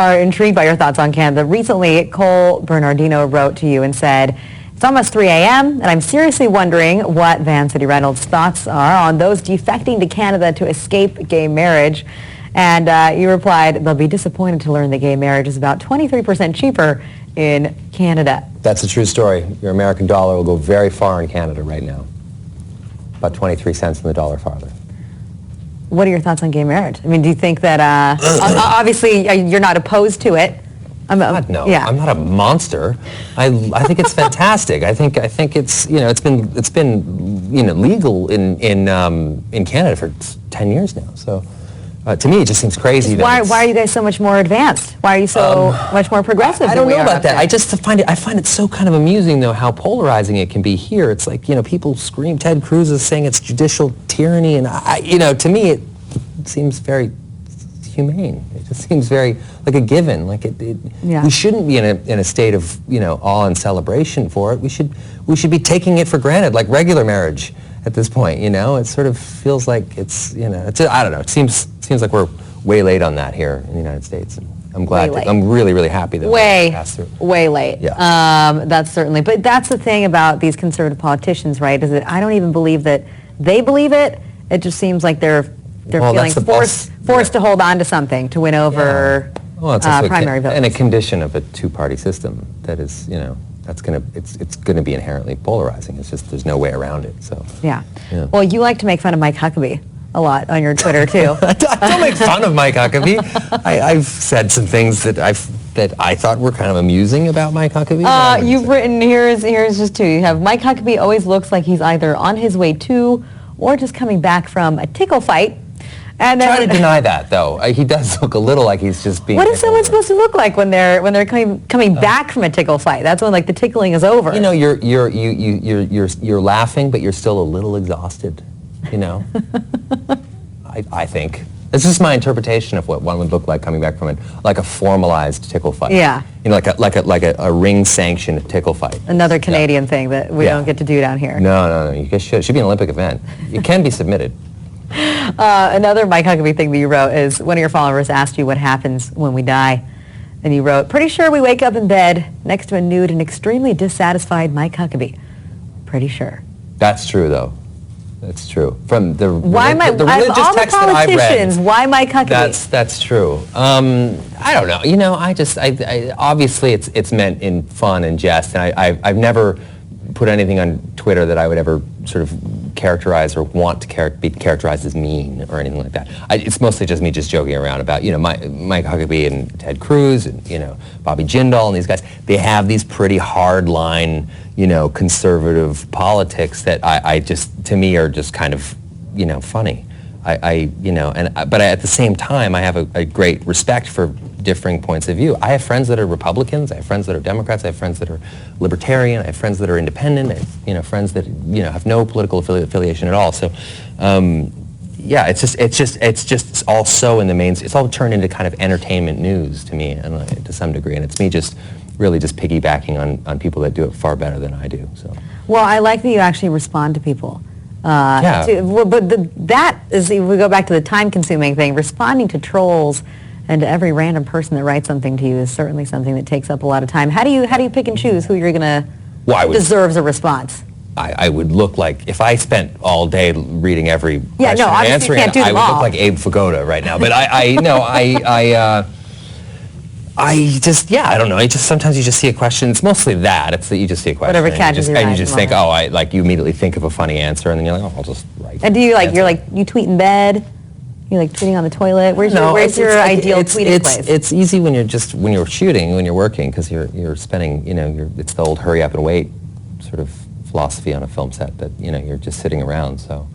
Are intrigued by your thoughts on Canada. Recently, Cole Bernardino wrote to you and said, "It's almost 3 a.m. and I'm seriously wondering what Van City Reynolds' thoughts are on those defecting to Canada to escape gay marriage." And you replied, "They'll be disappointed to learn that gay marriage is about 23% cheaper in Canada." That's a true story. Your American dollar will go very far in Canada right now. About 23 cents in the dollar farther. What are your thoughts on gay marriage? I mean, do you think that, obviously, you're not opposed to it? God, no. Yeah. I'm not a monster. I think it's fantastic. I think it's it's been legal in Canada for 10 years now. So to me, it just seems crazy. Why are you guys so much more advanced? Why are you so much more progressive? I don't know about that. I find it so kind of amusing though how polarizing it can be here. It's like people scream. Ted Cruz is saying it's judicial tyranny, and to me it seems very humane. It just seems very like a given. Like we shouldn't be in a state of awe and celebration for it. We should be taking it for granted, like regular marriage at this point. It sort of feels like it's I don't know. It seems like we're way late on that here in the United States. And I'm glad. I'm really, really happy that we passed through. Way late. Yeah. That's certainly. But that's the thing about these conservative politicians, right? Is that I don't even believe that they believe it. It just seems like they're feeling forced to hold on to something to win over primary votes. And a condition of a two-party system that is, it's going to be inherently polarizing. It's just there's no way around it. So yeah. Well, you like to make fun of Mike Huckabee a lot on your Twitter too. Don't make fun of Mike Huckabee. I've said some things that I thought were kind of amusing about Mike Huckabee. You've written here's just two. You have Mike Huckabee always looks like he's either on his way to or just coming back from a tickle fight. And then try to deny that, though. He does look a little like he's just being. What is someone supposed to look like when they're coming back from a tickle fight? That's when the tickling is over. You're laughing, but you're still a little exhausted. I think it's just my interpretation of what one would look like coming back from a formalized tickle fight. Yeah. Like a ring-sanctioned tickle fight. Another Canadian thing that we don't get to do down here. No. You guys should. It should be an Olympic event. It can be submitted. Another Mike Huckabee thing that you wrote is one of your followers asked you what happens when we die. And you wrote, "Pretty sure we wake up in bed next to a nude and extremely dissatisfied Mike Huckabee. Pretty sure." That's true, though. That's true. From the religious text that I've read. Why Mike Huckabee? That's true. I don't know. I obviously it's meant in fun and jest, and I've never put anything on Twitter that I would ever sort of characterize or want to be characterized as mean or anything like that. It's mostly just me just joking around about Mike Huckabee and Ted Cruz and Bobby Jindal and these guys. They have these pretty hard line conservative politics that I just to me are just kind of funny. But at the same time I have a great respect for differing points of view. I have friends that are Republicans, I have friends that are Democrats, I have friends that are Libertarian, I have friends that are Independent, I have friends that have no political affiliation at all. So it's just all so in the main. It's all turned into kind of entertainment news to me, and to some degree, and it's me just really just piggybacking on people that do it far better than I do. So. Well, I like that you actually respond to people. Yeah. That is, if we go back to the time-consuming thing, responding to trolls and to every random person that writes something to you is certainly something that takes up a lot of time. How do you pick and choose who you're going to deserves a response? I would look like, if I spent all day reading every question and answering it, I would look like Abe Vigoda right now. But I don't know. Sometimes you just see a question. It's mostly that. It's that you just see a question. Whatever catches your eye. And you just think, you immediately think of a funny answer, and then you're like, I'll just write. And do you you tweet in bed? You tweeting on the toilet? Where's your ideal tweeting place? It's easy when you're shooting, when you're working, because you're spending, it's the old hurry up and wait sort of philosophy on a film set that, you're just sitting around. So